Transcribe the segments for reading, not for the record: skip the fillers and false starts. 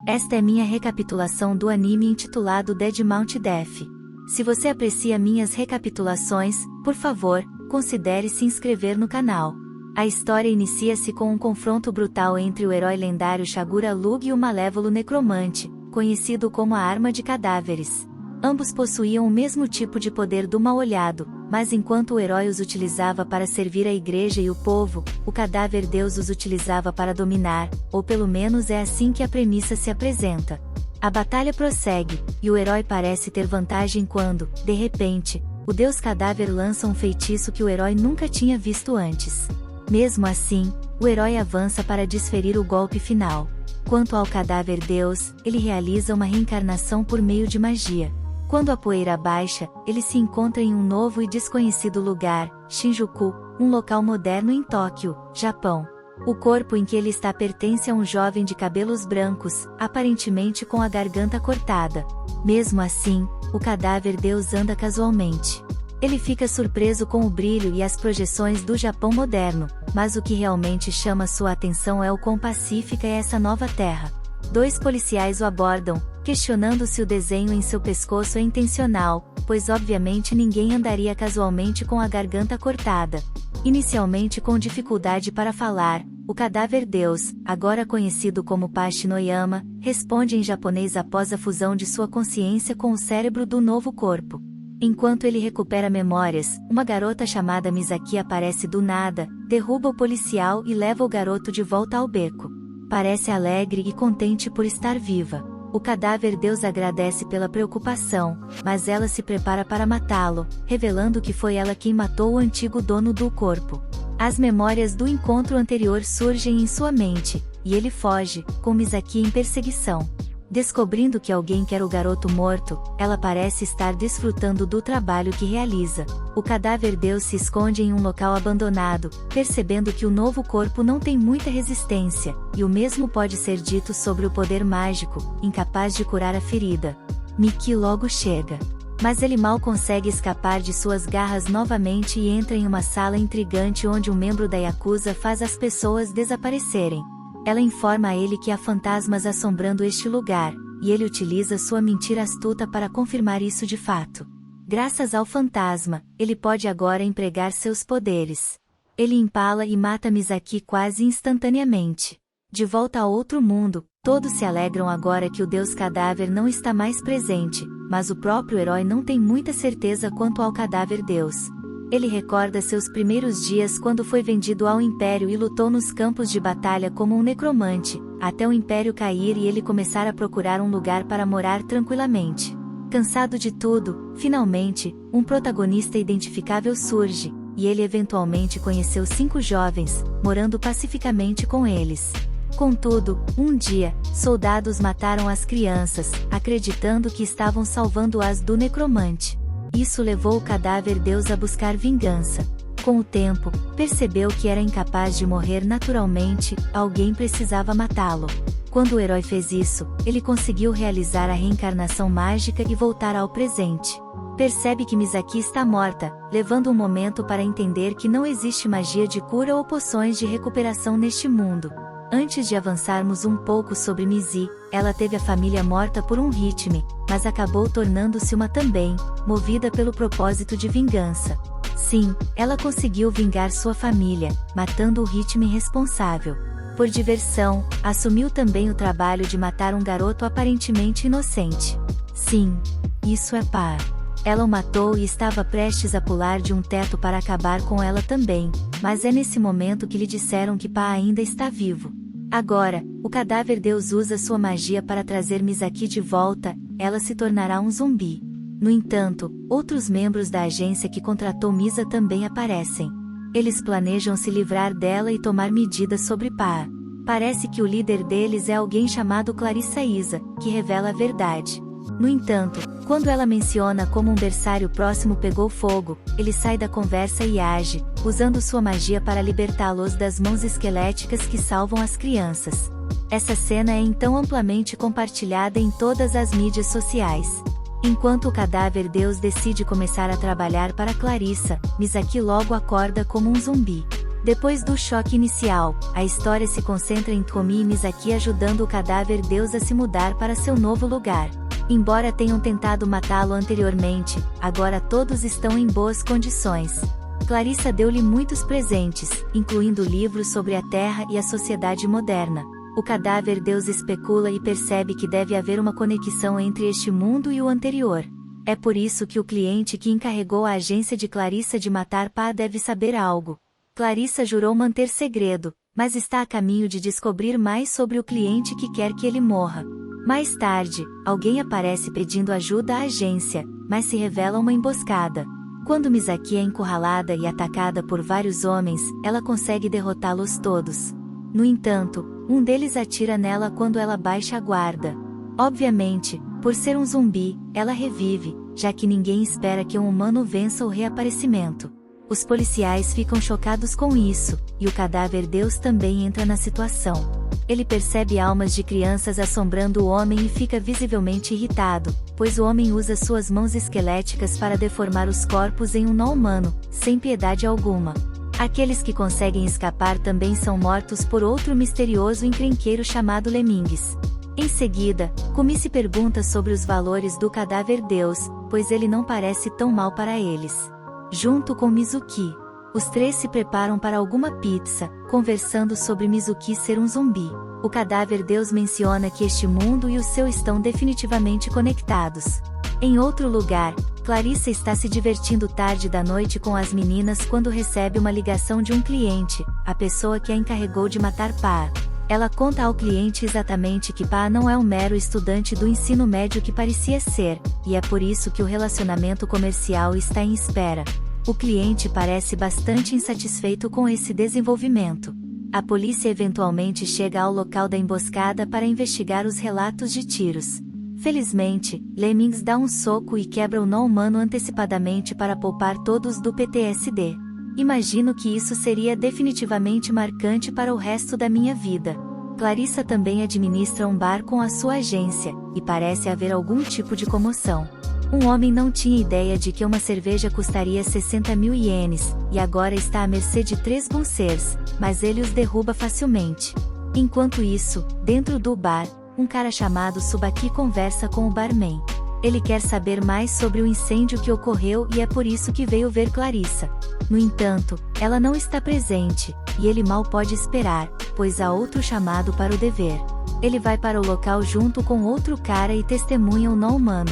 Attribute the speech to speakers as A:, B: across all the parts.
A: Esta é minha recapitulação do anime intitulado Dead Mount Death. Se você aprecia minhas recapitulações, por favor, considere se inscrever no canal. A história inicia-se com um confronto brutal entre o herói lendário Shagura Lug e o malévolo necromante, conhecido como a Arma de Cadáveres. Ambos possuíam o mesmo tipo de poder do mal-olhado, mas enquanto o herói os utilizava para servir a igreja e o povo, o cadáver deus os utilizava para dominar, ou pelo menos é assim que a premissa se apresenta. A batalha prossegue, e o herói parece ter vantagem quando, de repente, o deus cadáver lança um feitiço que o herói nunca tinha visto antes. Mesmo assim, o herói avança para desferir o golpe final. Quanto ao cadáver deus, ele realiza uma reencarnação por meio de magia. Quando a poeira baixa, ele se encontra em um novo e desconhecido lugar, Shinjuku, um local moderno em Tóquio, Japão. O corpo em que ele está pertence a um jovem de cabelos brancos, aparentemente com a garganta cortada. Mesmo assim, o cadáver deus anda casualmente. Ele fica surpreso com o brilho e as projeções do Japão moderno, mas o que realmente chama sua atenção é o quão pacífica é essa nova terra. Dois policiais o abordam, questionando se o desenho em seu pescoço é intencional, pois obviamente ninguém andaria casualmente com a garganta cortada. Inicialmente com dificuldade para falar, o cadáver deus, agora conhecido como Pashi no Yama, responde em japonês após a fusão de sua consciência com o cérebro do novo corpo. Enquanto ele recupera memórias, uma garota chamada Misaki aparece do nada, derruba o policial e leva o garoto de volta ao beco. Parece alegre e contente por estar viva. O cadáver deus agradece pela preocupação, mas ela se prepara para matá-lo, revelando que foi ela quem matou o antigo dono do corpo. As memórias do encontro anterior surgem em sua mente, e ele foge, com Misaki em perseguição. Descobrindo que alguém quer o garoto morto, ela parece estar desfrutando do trabalho que realiza. O cadáver deus se esconde em um local abandonado, percebendo que o novo corpo não tem muita resistência, e o mesmo pode ser dito sobre o poder mágico, incapaz de curar a ferida. Miki logo chega. Mas ele mal consegue escapar de suas garras novamente e entra em uma sala intrigante onde um membro da Yakuza faz as pessoas desaparecerem. Ela informa a ele que há fantasmas assombrando este lugar, e ele utiliza sua mentira astuta para confirmar isso de fato. Graças ao fantasma, ele pode agora empregar seus poderes. Ele empala e mata Misaki quase instantaneamente. De volta a outro mundo, todos se alegram agora que o deus cadáver não está mais presente, mas o próprio herói não tem muita certeza quanto ao cadáver deus. Ele recorda seus primeiros dias quando foi vendido ao Império e lutou nos campos de batalha como um necromante, até o Império cair e ele começar a procurar um lugar para morar tranquilamente. Cansado de tudo, finalmente, um protagonista identificável surge, e ele eventualmente conheceu 5 jovens, morando pacificamente com eles. Contudo, um dia, soldados mataram as crianças, acreditando que estavam salvando-as do necromante. Isso levou o cadáver deus a buscar vingança. Com o tempo, percebeu que era incapaz de morrer naturalmente, alguém precisava matá-lo. Quando o herói fez isso, ele conseguiu realizar a reencarnação mágica e voltar ao presente. Percebe que Misaki está morta, levando um momento para entender que não existe magia de cura ou poções de recuperação neste mundo. Antes de avançarmos um pouco sobre Mizi, ela teve a família morta por um ritme, mas acabou tornando-se uma também, movida pelo propósito de vingança. Sim, ela conseguiu vingar sua família, matando o ritme responsável. Por diversão, assumiu também o trabalho de matar um garoto aparentemente inocente. Sim, isso é Pá. Ela o matou e estava prestes a pular de um teto para acabar com ela também, mas é nesse momento que lhe disseram que Pá ainda está vivo. Agora, o cadáver deus usa sua magia para trazer Misaki de volta, ela se tornará um zumbi. No entanto, outros membros da agência que contratou Misa também aparecem. Eles planejam se livrar dela e tomar medidas sobre Pá. Parece que o líder deles é alguém chamado Clarissa Isa, que revela a verdade. No entanto, quando ela menciona como um berçário próximo pegou fogo, ele sai da conversa e age, usando sua magia para libertá-los das mãos esqueléticas que salvam as crianças. Essa cena é então amplamente compartilhada em todas as mídias sociais. Enquanto o cadáver deus decide começar a trabalhar para Clarissa, Misaki logo acorda como um zumbi. Depois do choque inicial, a história se concentra em Tomi e Misaki ajudando o cadáver Deus a se mudar para seu novo lugar. Embora tenham tentado matá-lo anteriormente, agora todos estão em boas condições. Clarissa deu-lhe muitos presentes, incluindo livros sobre a Terra e a sociedade moderna. O cadáver Deus especula e percebe que deve haver uma conexão entre este mundo e o anterior. É por isso que o cliente que encarregou a agência de Clarissa de matar Pa deve saber algo. Clarissa jurou manter segredo, mas está a caminho de descobrir mais sobre o cliente que quer que ele morra. Mais tarde, alguém aparece pedindo ajuda à agência, mas se revela uma emboscada. Quando Misaki é encurralada e atacada por vários homens, ela consegue derrotá-los todos. No entanto, um deles atira nela quando ela baixa a guarda. Obviamente, por ser um zumbi, ela revive, já que ninguém espera que um humano vença o reaparecimento. Os policiais ficam chocados com isso, e o cadáver Deus também entra na situação. Ele percebe almas de crianças assombrando o homem e fica visivelmente irritado, pois o homem usa suas mãos esqueléticas para deformar os corpos em um nó humano, sem piedade alguma. Aqueles que conseguem escapar também são mortos por outro misterioso encrenqueiro chamado Lemmings. Em seguida, Kumi se pergunta sobre os valores do cadáver Deus, pois ele não parece tão mal para eles. Junto com Mizuki, os três se preparam para alguma pizza, conversando sobre Mizuki ser um zumbi. O cadáver Deus menciona que este mundo e o seu estão definitivamente conectados. Em outro lugar, Clarissa está se divertindo tarde da noite com as meninas quando recebe uma ligação de um cliente, a pessoa que a encarregou de matar Pa. Ela conta ao cliente exatamente que Pa não é um mero estudante do ensino médio que parecia ser, e é por isso que o relacionamento comercial está em espera. O cliente parece bastante insatisfeito com esse desenvolvimento. A polícia eventualmente chega ao local da emboscada para investigar os relatos de tiros. Felizmente, Lemmings dá um soco e quebra o nó humano antecipadamente para poupar todos do PTSD. Imagino que isso seria definitivamente marcante para o resto da minha vida. Clarissa também administra um bar com a sua agência, e parece haver algum tipo de comoção. Um homem não tinha ideia de que uma cerveja custaria 60 mil ienes, e agora está à mercê de 3 bunsers, mas ele os derruba facilmente. Enquanto isso, dentro do bar, um cara chamado Subaki conversa com o barman. Ele quer saber mais sobre o incêndio que ocorreu e é por isso que veio ver Clarissa. No entanto, ela não está presente, e ele mal pode esperar, pois há outro chamado para o dever. Ele vai para o local junto com outro cara e testemunha o nó humano.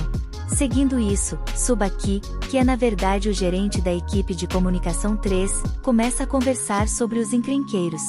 A: Seguindo isso, Subaki, que é na verdade o gerente da equipe de comunicação 3, começa a conversar sobre os encrenqueiros.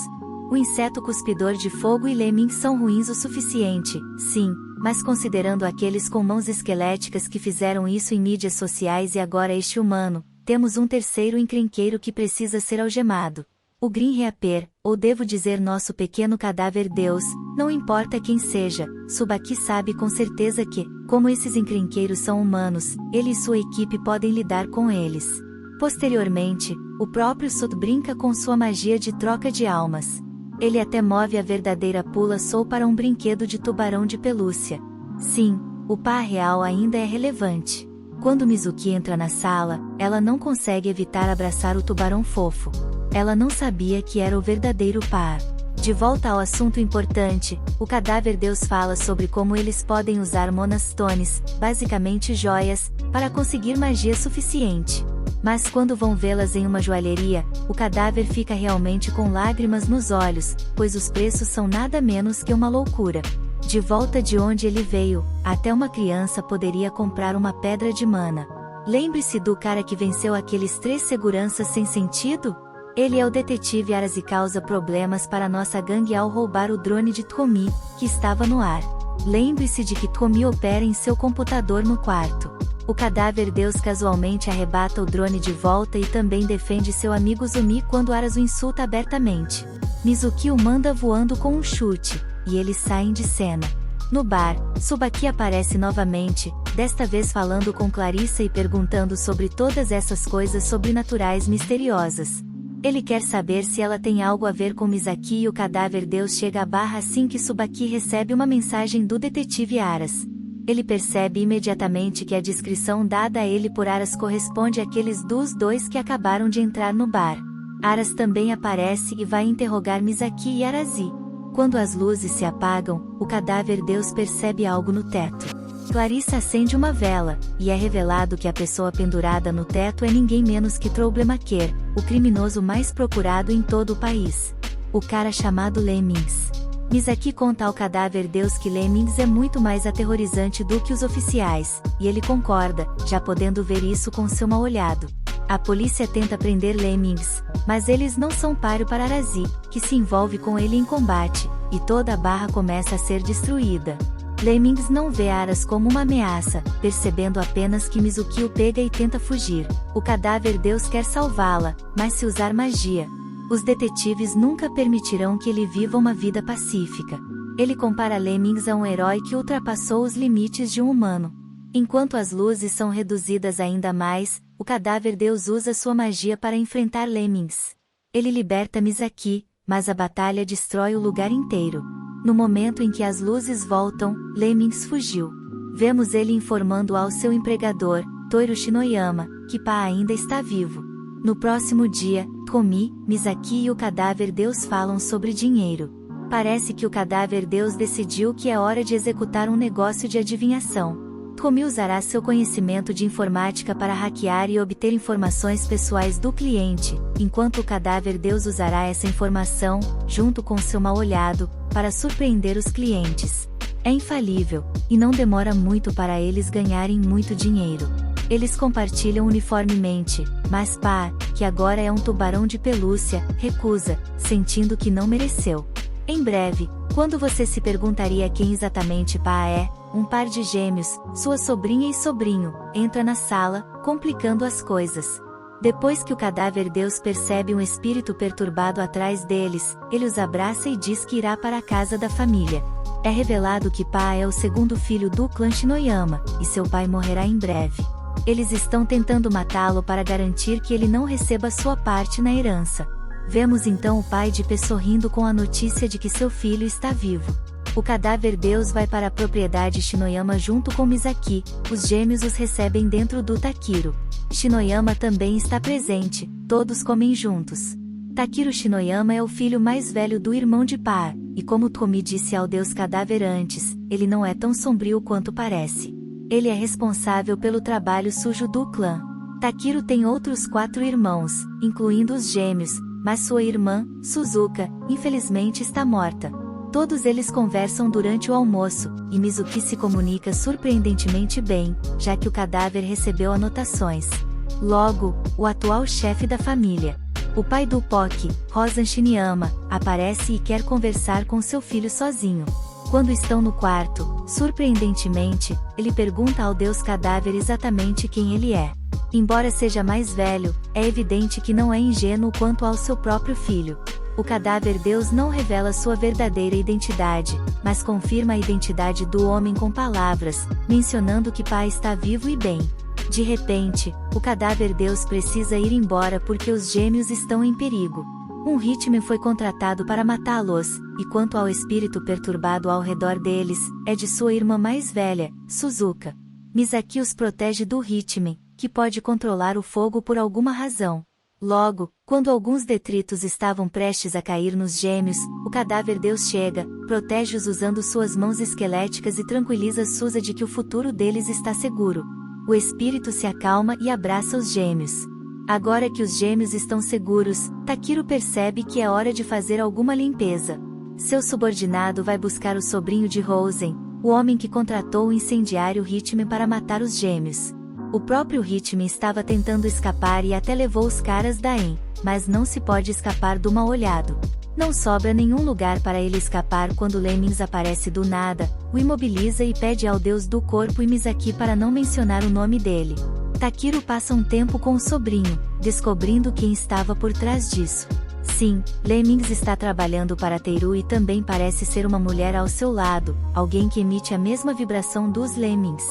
A: O inseto cuspidor de fogo e Lemmings são ruins o suficiente, sim, mas considerando aqueles com mãos esqueléticas que fizeram isso em mídias sociais e agora este humano, temos um terceiro encrenqueiro que precisa ser algemado. O Green Reaper, ou devo dizer nosso pequeno cadáver Deus, não importa quem seja, Subaki sabe com certeza que, como esses encrenqueiros são humanos, ele e sua equipe podem lidar com eles. Posteriormente, o próprio Sot brinca com sua magia de troca de almas. Ele até move a verdadeira Pula Soul para um brinquedo de tubarão de pelúcia. Sim, o Pa real ainda é relevante. Quando Mizuki entra na sala, ela não consegue evitar abraçar o tubarão fofo. Ela não sabia que era o verdadeiro Pa. De volta ao assunto importante, o cadáver Deus fala sobre como eles podem usar monastones, basicamente joias, para conseguir magia suficiente. Mas quando vão vê-las em uma joalheria, o cadáver fica realmente com lágrimas nos olhos, pois os preços são nada menos que uma loucura. De volta de onde ele veio, até uma criança poderia comprar uma pedra de mana. Lembre-se do cara que venceu aqueles 3 seguranças sem sentido? Ele é o detetive Aras e causa problemas para nossa gangue ao roubar o drone de Tomi, que estava no ar. Lembre-se de que Tomi opera em seu computador no quarto. O cadáver Deus casualmente arrebata o drone de volta e também defende seu amigo Zumi quando Aras o insulta abertamente. Mizuki o manda voando com um chute, e eles saem de cena. No bar, Subaki aparece novamente, desta vez falando com Clarissa e perguntando sobre todas essas coisas sobrenaturais misteriosas. Ele quer saber se ela tem algo a ver com Misaki e o cadáver Deus chega à barra assim que Subaki recebe uma mensagem do detetive Aras. Ele percebe imediatamente que a descrição dada a ele por Aras corresponde àqueles dos 2 que acabaram de entrar no bar. Aras também aparece e vai interrogar Misaki e Arazi. Quando as luzes se apagam, o cadáver Deus percebe algo no teto. Clarissa acende uma vela, e é revelado que a pessoa pendurada no teto é ninguém menos que Troublemaker, o criminoso mais procurado em todo o país. O cara chamado Lemmings. Misaki conta ao cadáver Deus que Lemmings é muito mais aterrorizante do que os oficiais, e ele concorda, já podendo ver isso com seu mal olhado. A polícia tenta prender Lemmings, mas eles não são páreo para Arazi, que se envolve com ele em combate, e toda a barra começa a ser destruída. Lemmings não vê Aras como uma ameaça, percebendo apenas que Mizuki o pega e tenta fugir. O cadáver Deus quer salvá-la, mas se usar magia. Os detetives nunca permitirão que ele viva uma vida pacífica. Ele compara Lemmings a um herói que ultrapassou os limites de um humano. Enquanto as luzes são reduzidas ainda mais, o cadáver Deus usa sua magia para enfrentar Lemmings. Ele liberta Misaki, mas a batalha destrói o lugar inteiro. No momento em que as luzes voltam, Lemmings fugiu. Vemos ele informando ao seu empregador, Toiro Shinoyama, que Pa ainda está vivo. No próximo dia, Tomi, Misaki e o cadáver Deus falam sobre dinheiro. Parece que o cadáver Deus decidiu que é hora de executar um negócio de adivinhação. Tomi usará seu conhecimento de informática para hackear e obter informações pessoais do cliente, enquanto o cadáver Deus usará essa informação, junto com seu mal-olhado, para surpreender os clientes. É infalível, e não demora muito para eles ganharem muito dinheiro. Eles compartilham uniformemente, mas Pa, que agora é um tubarão de pelúcia, recusa, sentindo que não mereceu. Em breve, quando você se perguntaria quem exatamente Pa é, um par de gêmeos, sua sobrinha e sobrinho, entra na sala, complicando as coisas. Depois que o cadáver Deus percebe um espírito perturbado atrás deles, ele os abraça e diz que irá para a casa da família. É revelado que Pa é o segundo filho do clã Shinoyama, e seu pai morrerá em breve. Eles estão tentando matá-lo para garantir que ele não receba sua parte na herança. Vemos então o pai de P sorrindo com a notícia de que seu filho está vivo. O cadáver Deus vai para a propriedade Shinoyama junto com Misaki, os gêmeos os recebem dentro do Takiro. Shinoyama também está presente, todos comem juntos. Takiro Shinoyama é o filho mais velho do irmão de Pa, e como Tomi disse ao deus cadáver antes, ele não é tão sombrio quanto parece. Ele é responsável pelo trabalho sujo do clã. Takiro tem outros 4 irmãos, incluindo os gêmeos, mas sua irmã, Suzuka, infelizmente está morta. Todos eles conversam durante o almoço, e Mizuki se comunica surpreendentemente bem, já que o cadáver recebeu anotações. Logo, o atual chefe da família, o pai do Poki, Rosan Shiniyama, aparece e quer conversar com seu filho sozinho. Quando estão no quarto, surpreendentemente, ele pergunta ao deus cadáver exatamente quem ele é. Embora seja mais velho, é evidente que não é ingênuo quanto ao seu próprio filho. O cadáver Deus não revela sua verdadeira identidade, mas confirma a identidade do homem com palavras, mencionando que Pa está vivo e bem. De repente, o cadáver Deus precisa ir embora porque os gêmeos estão em perigo. Um hitman foi contratado para matá-los, e quanto ao espírito perturbado ao redor deles, é de sua irmã mais velha, Suzuka. Misaki os protege do hitman, que pode controlar o fogo por alguma razão. Logo, quando alguns detritos estavam prestes a cair nos gêmeos, o cadáver Deus chega, protege-os usando suas mãos esqueléticas e tranquiliza Suza de que o futuro deles está seguro. O espírito se acalma e abraça os gêmeos. Agora que os gêmeos estão seguros, Takiro percebe que é hora de fazer alguma limpeza. Seu subordinado vai buscar o sobrinho de Rosen, o homem que contratou o incendiário Hitman para matar os gêmeos. O próprio Hitman estava tentando escapar e até levou os caras da EN, mas não se pode escapar do mal-olhado. Não sobra nenhum lugar para ele escapar quando Lemmings aparece do nada, o imobiliza e pede ao deus do corpo e Misaki para não mencionar o nome dele. Takiro passa um tempo com o sobrinho, descobrindo quem estava por trás disso. Sim, Lemmings está trabalhando para Teru e também parece ser uma mulher ao seu lado, alguém que emite a mesma vibração dos Lemmings.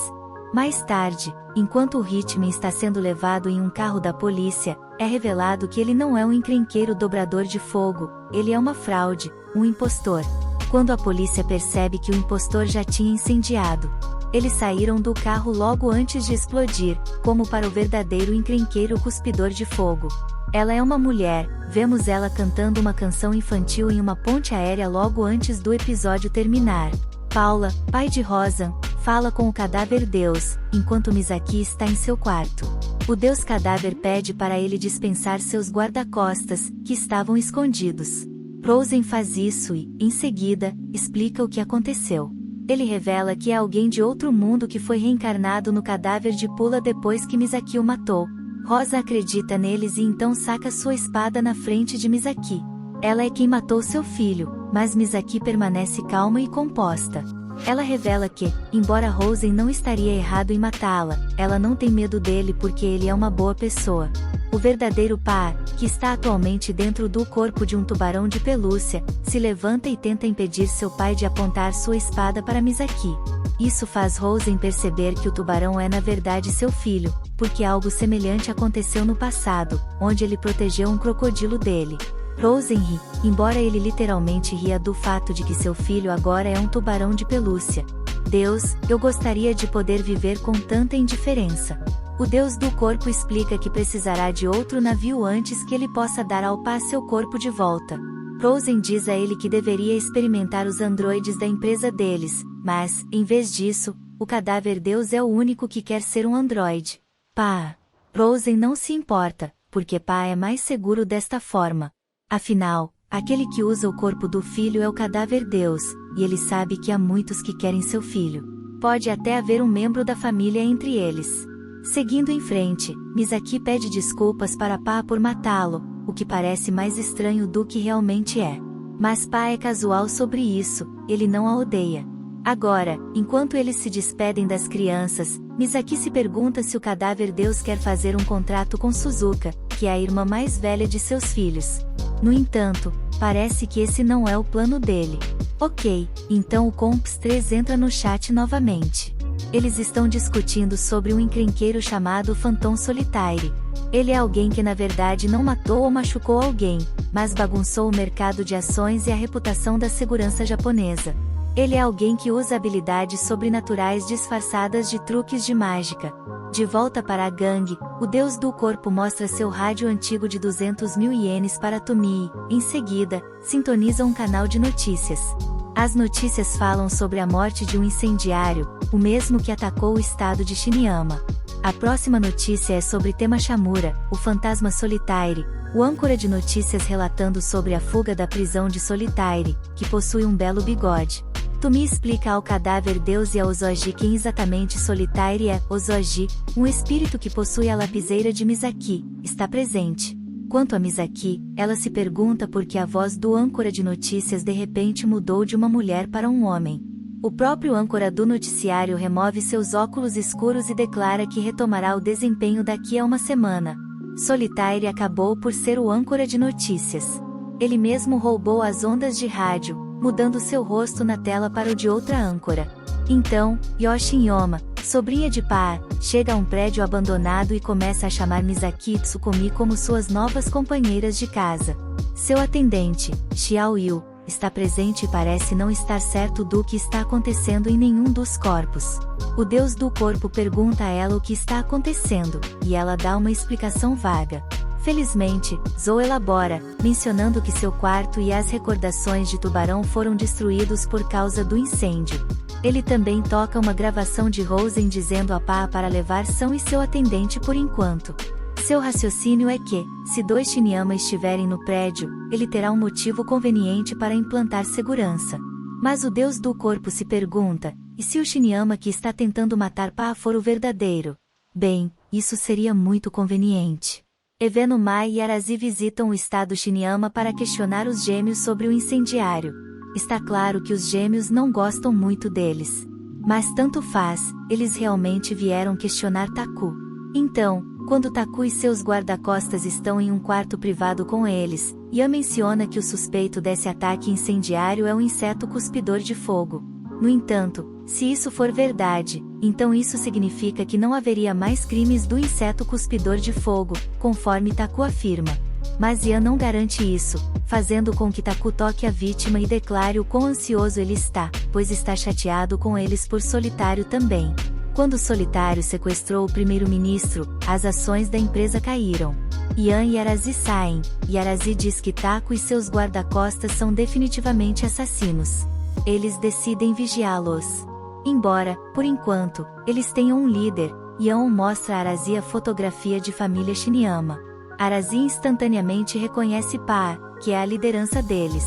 A: Mais tarde, enquanto o Hitman está sendo levado em um carro da polícia, é revelado que ele não é um encrenqueiro dobrador de fogo, ele é uma fraude, um impostor. Quando a polícia percebe que o impostor já tinha incendiado, eles saíram do carro logo antes de explodir, como para o verdadeiro encrenqueiro cuspidor de fogo. Ela é uma mulher, vemos ela cantando uma canção infantil em uma ponte aérea logo antes do episódio terminar. Paula, pai de Rosan, fala com o cadáver Deus, enquanto Misaki está em seu quarto. O Deus cadáver pede para ele dispensar seus guarda-costas, que estavam escondidos. Rosen faz isso e, em seguida, explica o que aconteceu. Ele revela que é alguém de outro mundo que foi reencarnado no cadáver de Pula depois que Misaki o matou. Rosa acredita neles e então saca sua espada na frente de Misaki. Ela é quem matou seu filho, mas Misaki permanece calma e composta. Ela revela que, embora Rosen não estaria errado em matá-la, ela não tem medo dele porque ele é uma boa pessoa. O verdadeiro Pa, que está atualmente dentro do corpo de um tubarão de pelúcia, se levanta e tenta impedir seu pai de apontar sua espada para Misaki. Isso faz Rosen perceber que o tubarão é na verdade seu filho, porque algo semelhante aconteceu no passado, onde ele protegeu um crocodilo dele. Rosen ri, embora ele literalmente ria do fato de que seu filho agora é um tubarão de pelúcia. Deus, eu gostaria de poder viver com tanta indiferença. O Deus do corpo explica que precisará de outro navio antes que ele possa dar ao Pa seu corpo de volta. Rosen diz a ele que deveria experimentar os androides da empresa deles, mas, em vez disso, o cadáver Deus é o único que quer ser um androide. Pa. Rosen não se importa, porque Pa é mais seguro desta forma. Afinal, aquele que usa o corpo do filho é o cadáver Deus, e ele sabe que há muitos que querem seu filho. Pode até haver um membro da família entre eles. Seguindo em frente, Misaki pede desculpas para Pa por matá-lo, o que parece mais estranho do que realmente é. Mas Pa é casual sobre isso, ele não a odeia. Agora, enquanto eles se despedem das crianças, Misaki se pergunta se o cadáver Deus quer fazer um contrato com Suzuka, que é a irmã mais velha de seus filhos. No entanto, parece que esse não é o plano dele. Ok, então o Comps 3 entra no chat novamente. Eles estão discutindo sobre um encrenqueiro chamado Phantom Solitaire. Ele é alguém que na verdade não matou ou machucou alguém, mas bagunçou o mercado de ações e a reputação da segurança japonesa. Ele é alguém que usa habilidades sobrenaturais disfarçadas de truques de mágica. De volta para a gangue, o deus do corpo mostra seu rádio antigo de 200.000 ienes para Tomie. Em seguida, sintoniza um canal de notícias. As notícias falam sobre a morte de um incendiário, o mesmo que atacou o estado de Shiniyama. A próxima notícia é sobre Tema Shamura, o fantasma Solitaire, o âncora de notícias relatando sobre a fuga da prisão de Solitaire, que possui um belo bigode. Tomie explica ao cadáver Deus e a Ozoji quem exatamente Solitaire é. Ozoji, um espírito que possui a lapiseira de Misaki, está presente. Quanto a Misaki, ela se pergunta por que a voz do âncora de notícias de repente mudou de uma mulher para um homem. O próprio âncora do noticiário remove seus óculos escuros e declara que retomará o desempenho daqui a uma semana. Solitaire acabou por ser o âncora de notícias. Ele mesmo roubou as ondas de rádio, mudando seu rosto na tela para o de outra âncora. Então, Yoshinyoma, sobrinha de Pa, chega a um prédio abandonado e começa a chamar Misaki e Tsukumi como suas novas companheiras de casa. Seu atendente, Xiao Yu, está presente e parece não estar certo do que está acontecendo em nenhum dos corpos. O deus do corpo pergunta a ela o que está acontecendo, e ela dá uma explicação vaga. Felizmente, Zou elabora, mencionando que seu quarto e as recordações de Tubarão foram destruídos por causa do incêndio. Ele também toca uma gravação de Rosen dizendo a Pa para levar São e seu atendente por enquanto. Seu raciocínio é que, se dois Shiniyama estiverem no prédio, ele terá um motivo conveniente para implantar segurança. Mas o deus do corpo se pergunta, e se o Shiniyama que está tentando matar Pa for o verdadeiro? Bem, isso seria muito conveniente. Evenumai e Arazi visitam o estado Shiniyama para questionar os gêmeos sobre o incendiário. Está claro que os gêmeos não gostam muito deles. Mas tanto faz, eles realmente vieram questionar Taku. Então, quando Taku e seus guarda-costas estão em um quarto privado com eles, Yan menciona que o suspeito desse ataque incendiário é um inseto cuspidor de fogo. No entanto, se isso for verdade, então isso significa que não haveria mais crimes do inseto cuspidor de fogo, conforme Taku afirma. Mas Yan não garante isso, fazendo com que Taku toque a vítima e declare o quão ansioso ele está, pois está chateado com eles por Solitário também. Quando o Solitário sequestrou o primeiro-ministro, as ações da empresa caíram. Ian e Arazi saem, e Arazi diz que Taco e seus guarda-costas são definitivamente assassinos. Eles decidem vigiá-los. Embora, por enquanto, eles tenham um líder, Ian mostra a Arazi a fotografia de família Shiniyama. Arazi instantaneamente reconhece Pa, que é a liderança deles.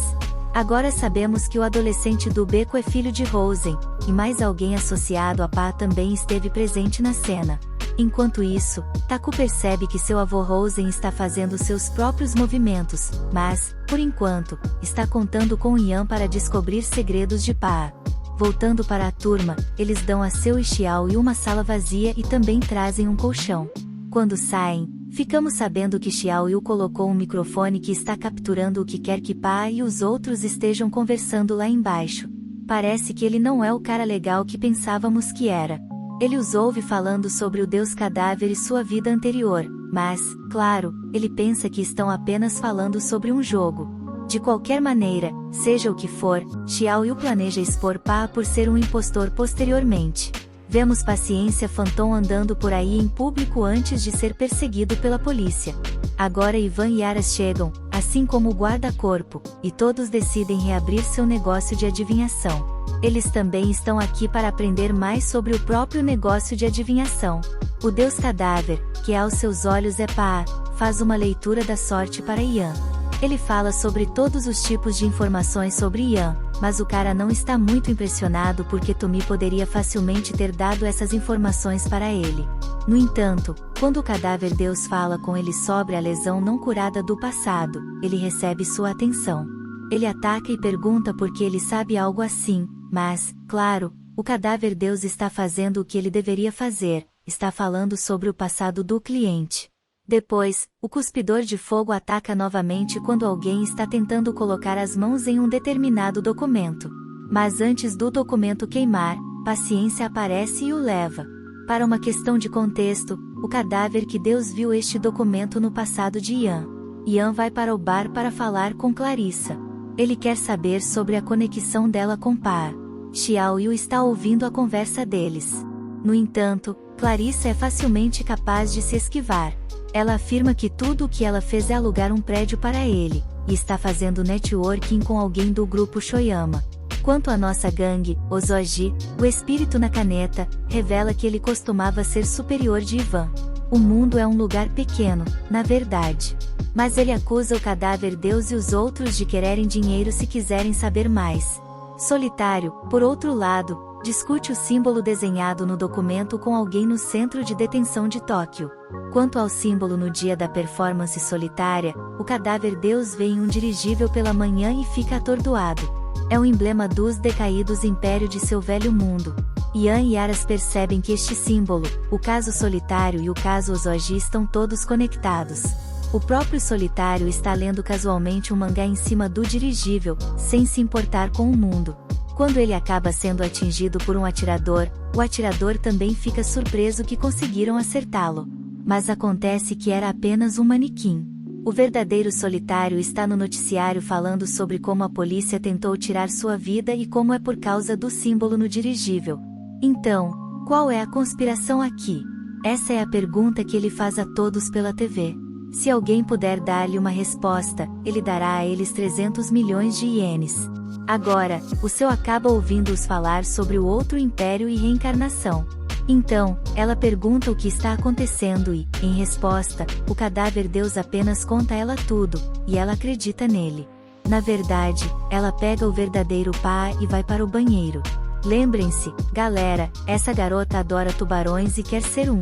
A: Agora sabemos que o adolescente do beco é filho de Rosen, e mais alguém associado a Pa também esteve presente na cena. Enquanto isso, Taku percebe que seu avô Rosen está fazendo seus próprios movimentos, mas, por enquanto, está contando com Ian para descobrir segredos de Pa. Voltando para a turma, eles dão a Seu e Xiao uma sala vazia e também trazem um colchão. Quando saem, ficamos sabendo que Xiao Yu colocou um microfone que está capturando o que quer que Pa e os outros estejam conversando lá embaixo. Parece que ele não é o cara legal que pensávamos que era. Ele os ouve falando sobre o Deus Cadáver e sua vida anterior, mas, claro, ele pensa que estão apenas falando sobre um jogo. De qualquer maneira, seja o que for, Xiao Yu planeja expor Pa por ser um impostor posteriormente. Vemos Paciência Phantom andando por aí em público antes de ser perseguido pela polícia. Agora Ivan e Aras chegam, assim como o guarda-corpo, e todos decidem reabrir seu negócio de adivinhação. Eles também estão aqui para aprender mais sobre o próprio negócio de adivinhação. O Deus Cadáver, que aos seus olhos é Pa, faz uma leitura da sorte para Ian. Ele fala sobre todos os tipos de informações sobre Ian, mas o cara não está muito impressionado porque Tomi poderia facilmente ter dado essas informações para ele. No entanto, quando o Cadáver Deus fala com ele sobre a lesão não curada do passado, ele recebe sua atenção. Ele ataca e pergunta por que ele sabe algo assim, mas, claro, o Cadáver Deus está fazendo o que ele deveria fazer, está falando sobre o passado do cliente. Depois, o Cuspidor de Fogo ataca novamente quando alguém está tentando colocar as mãos em um determinado documento. Mas antes do documento queimar, Paciência aparece e o leva. Para uma questão de contexto, o Cadáver que Deus viu este documento no passado de Ian. Ian vai para o bar para falar com Clarissa. Ele quer saber sobre a conexão dela com Pa. Xiao Yu está ouvindo a conversa deles. No entanto, Clarissa é facilmente capaz de se esquivar. Ela afirma que tudo o que ela fez é alugar um prédio para ele, e está fazendo networking com alguém do grupo Shoyama. Quanto à nossa gangue, Ozoji, o espírito na caneta, revela que ele costumava ser superior de Ivan. O mundo é um lugar pequeno, na verdade. Mas ele acusa o Cadáver Deus e os outros de quererem dinheiro se quiserem saber mais. Solitário, por outro lado, discute o símbolo desenhado no documento com alguém no centro de detenção de Tóquio. Quanto ao símbolo no dia da performance solitária, o Cadáver Deus vê em um dirigível pela manhã e fica atordoado. É um emblema dos decaídos império de seu velho mundo. Ian e Aras percebem que este símbolo, o caso Solitário e o caso Ozoji estão todos conectados. O próprio Solitário está lendo casualmente um mangá em cima do dirigível, sem se importar com o mundo. Quando ele acaba sendo atingido por um atirador, o atirador também fica surpreso que conseguiram acertá-lo. Mas acontece que era apenas um manequim. O verdadeiro Solitário está no noticiário falando sobre como a polícia tentou tirar sua vida e como é por causa do símbolo no dirigível. Então, qual é a conspiração aqui? Essa é a pergunta que ele faz a todos pela TV. Se alguém puder dar-lhe uma resposta, ele dará a eles 300 milhões de ienes. Agora, o Seu acaba ouvindo-os falar sobre o outro império e reencarnação. Então, ela pergunta o que está acontecendo e, em resposta, o Cadáver Deus apenas conta a ela tudo, e ela acredita nele. Na verdade, ela pega o verdadeiro Pa e vai para o banheiro. Lembrem-se, galera, essa garota adora tubarões e quer ser um.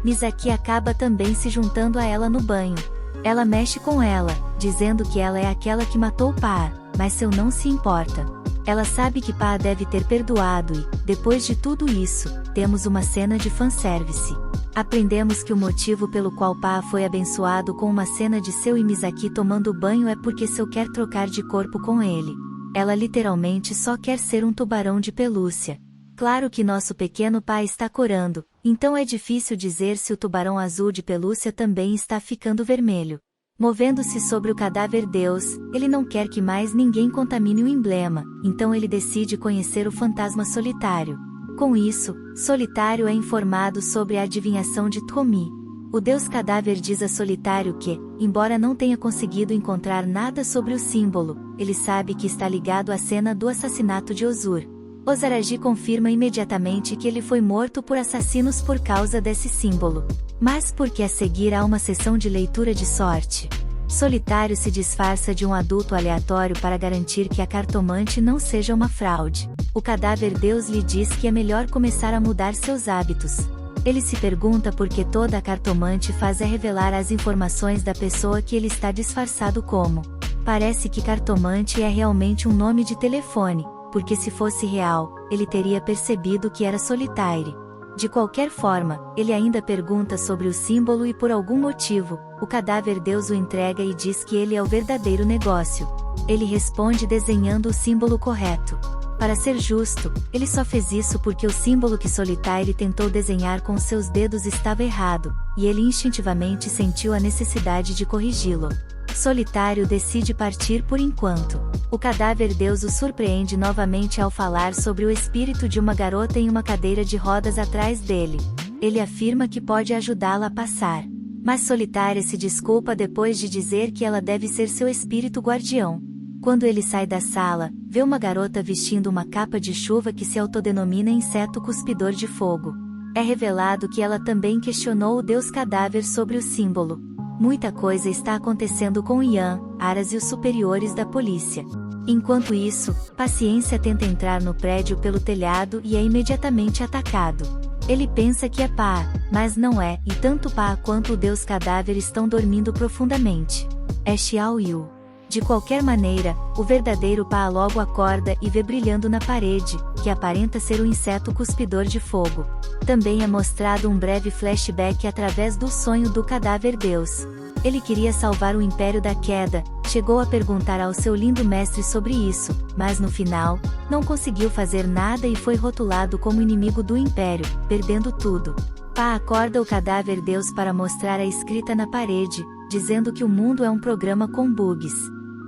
A: Misaki acaba também se juntando a ela no banho. Ela mexe com ela, dizendo que ela é aquela que matou Pa, mas Seu não se importa. Ela sabe que Pa deve ter perdoado e, depois de tudo isso, temos uma cena de fanservice. Aprendemos que o motivo pelo qual Pa foi abençoado com uma cena de Seu e Misaki tomando banho é porque Seu quer trocar de corpo com ele. Ela literalmente só quer ser um tubarão de pelúcia. Claro que nosso pequeno Pa está corando, então é difícil dizer se o tubarão azul de pelúcia também está ficando vermelho. Movendo-se sobre o Cadáver Deus, ele não quer que mais ninguém contamine o emblema, então ele decide conhecer o fantasma solitário. Com isso, Solitário é informado sobre a adivinhação de Tommy. O deus cadáver diz a Solitário que, embora não tenha conseguido encontrar nada sobre o símbolo, ele sabe que está ligado à cena do assassinato de Ozur. Ozaragi confirma imediatamente que ele foi morto por assassinos por causa desse símbolo. Mas por que a seguir há uma sessão de leitura de sorte? Solitário se disfarça de um adulto aleatório para garantir que a cartomante não seja uma fraude. O cadáver deus lhe diz que é melhor começar a mudar seus hábitos. Ele se pergunta por que toda a cartomante faz é revelar as informações da pessoa que ele está disfarçado como. Parece que cartomante é realmente um nome de telefone, porque se fosse real, ele teria percebido que era Solitário. De qualquer forma, ele ainda pergunta sobre o símbolo e por algum motivo, o cadáver deus o entrega e diz que ele é o verdadeiro negócio. Ele responde desenhando o símbolo correto. Para ser justo, ele só fez isso porque o símbolo que Solitário tentou desenhar com seus dedos estava errado, e ele instintivamente sentiu a necessidade de corrigi-lo. Solitário decide partir por enquanto. O cadáver deus o surpreende novamente ao falar sobre o espírito de uma garota em uma cadeira de rodas atrás dele. Ele afirma que pode ajudá-la a passar. Mas Solitária se desculpa depois de dizer que ela deve ser seu espírito guardião. Quando ele sai da sala, vê uma garota vestindo uma capa de chuva que se autodenomina inseto cuspidor de fogo. É revelado que ela também questionou o deus cadáver sobre o símbolo. Muita coisa está acontecendo com Ian, Aras e os superiores da polícia. Enquanto isso, Paciência tenta entrar no prédio pelo telhado e é imediatamente atacado. Ele pensa que é Pá, mas não é, e tanto Pá quanto o deus cadáver estão dormindo profundamente. É Xiao Yu. De qualquer maneira, o verdadeiro Pá logo acorda e vê brilhando na parede, que aparenta ser um inseto cuspidor de fogo. Também é mostrado um breve flashback através do sonho do cadáver deus. Ele queria salvar o Império da Queda, chegou a perguntar ao seu lindo mestre sobre isso, mas no final, não conseguiu fazer nada e foi rotulado como inimigo do Império, perdendo tudo. Pá acorda o cadáver deus para mostrar a escrita na parede, dizendo que o mundo é um programa com bugs.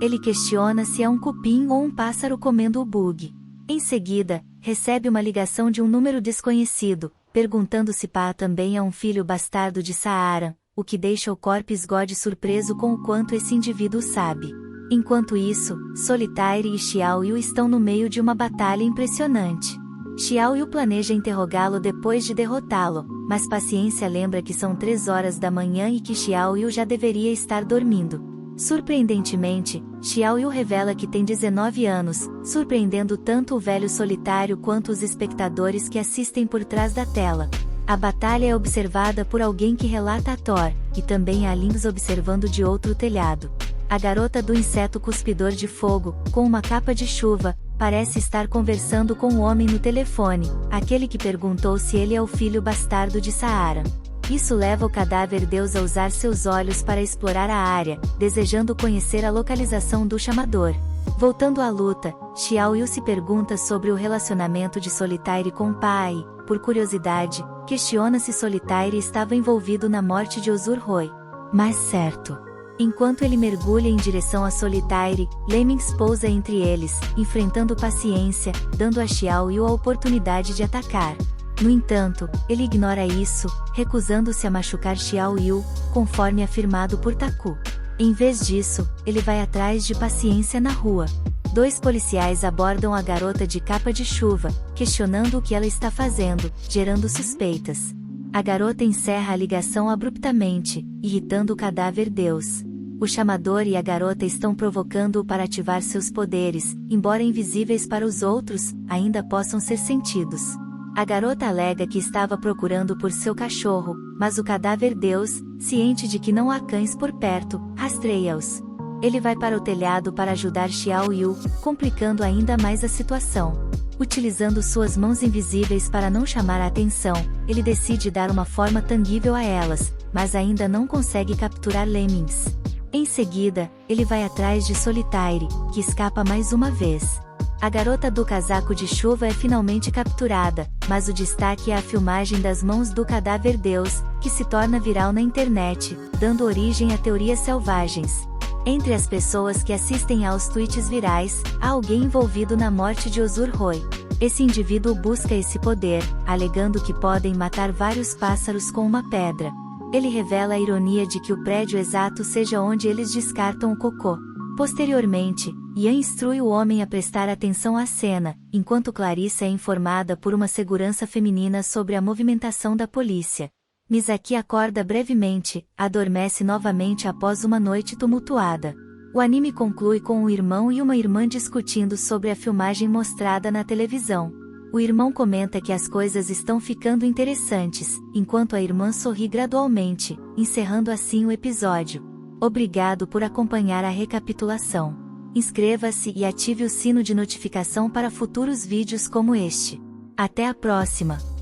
A: Ele questiona se é um cupim ou um pássaro comendo o bug. Em seguida, recebe uma ligação de um número desconhecido, perguntando se Pá também é um filho bastardo de Saara, o que deixa o Corpus God surpreso com o quanto esse indivíduo sabe. Enquanto isso, Solitário e Xiao Yu estão no meio de uma batalha impressionante. Xiao Yu planeja interrogá-lo depois de derrotá-lo, mas Paciência lembra que são 3 horas da manhã e que Xiao Yu já deveria estar dormindo. Surpreendentemente, Xiao Yu revela que tem 19 anos, surpreendendo tanto o velho Solitário quanto os espectadores que assistem por trás da tela. A batalha é observada por alguém que relata a Thor, e também há Lynx observando de outro telhado. A garota do inseto cuspidor de fogo, com uma capa de chuva, parece estar conversando com o homem no telefone, aquele que perguntou se ele é o filho bastardo de Saara. Isso leva o cadáver deus a usar seus olhos para explorar a área, desejando conhecer a localização do chamador. Voltando à luta, Xiao Yu se pergunta sobre o relacionamento de Solitário com Pá e, por curiosidade, questiona se Solitário estava envolvido na morte de Ozur Roi. Mas certo. Enquanto ele mergulha em direção a Solitário, Lemmings pousa entre eles, enfrentando Paciência, dando a Xiao Yu a oportunidade de atacar. No entanto, ele ignora isso, recusando-se a machucar Xiao Yu, conforme afirmado por Taku. Em vez disso, ele vai atrás de Paciência na rua. 2 policiais abordam a garota de capa de chuva, questionando o que ela está fazendo, gerando suspeitas. A garota encerra a ligação abruptamente, irritando o cadáver deus. O chamador e a garota estão provocando-o para ativar seus poderes, embora invisíveis para os outros, ainda possam ser sentidos. A garota alega que estava procurando por seu cachorro, mas o cadáver deus, ciente de que não há cães por perto, rastreia-os. Ele vai para o telhado para ajudar Xiao Yu, complicando ainda mais a situação. Utilizando suas mãos invisíveis para não chamar a atenção, ele decide dar uma forma tangível a elas, mas ainda não consegue capturar Lemmings. Em seguida, ele vai atrás de Solitário, que escapa mais uma vez. A garota do casaco de chuva é finalmente capturada, mas o destaque é a filmagem das mãos do cadáver deus, que se torna viral na internet, dando origem a teorias selvagens. Entre as pessoas que assistem aos tweets virais, há alguém envolvido na morte de Ozur Roi. Esse indivíduo busca esse poder, alegando que podem matar vários pássaros com uma pedra. Ele revela a ironia de que o prédio exato seja onde eles descartam o cocô. Posteriormente, Ian instrui o homem a prestar atenção à cena, enquanto Clarissa é informada por uma segurança feminina sobre a movimentação da polícia. Misaki acorda brevemente, adormece novamente após uma noite tumultuada. O anime conclui com um irmão e uma irmã discutindo sobre a filmagem mostrada na televisão. O irmão comenta que as coisas estão ficando interessantes, enquanto a irmã sorri gradualmente, encerrando assim o episódio. Obrigado por acompanhar a recapitulação. Inscreva-se e ative o sino de notificação para futuros vídeos como este. Até a próxima!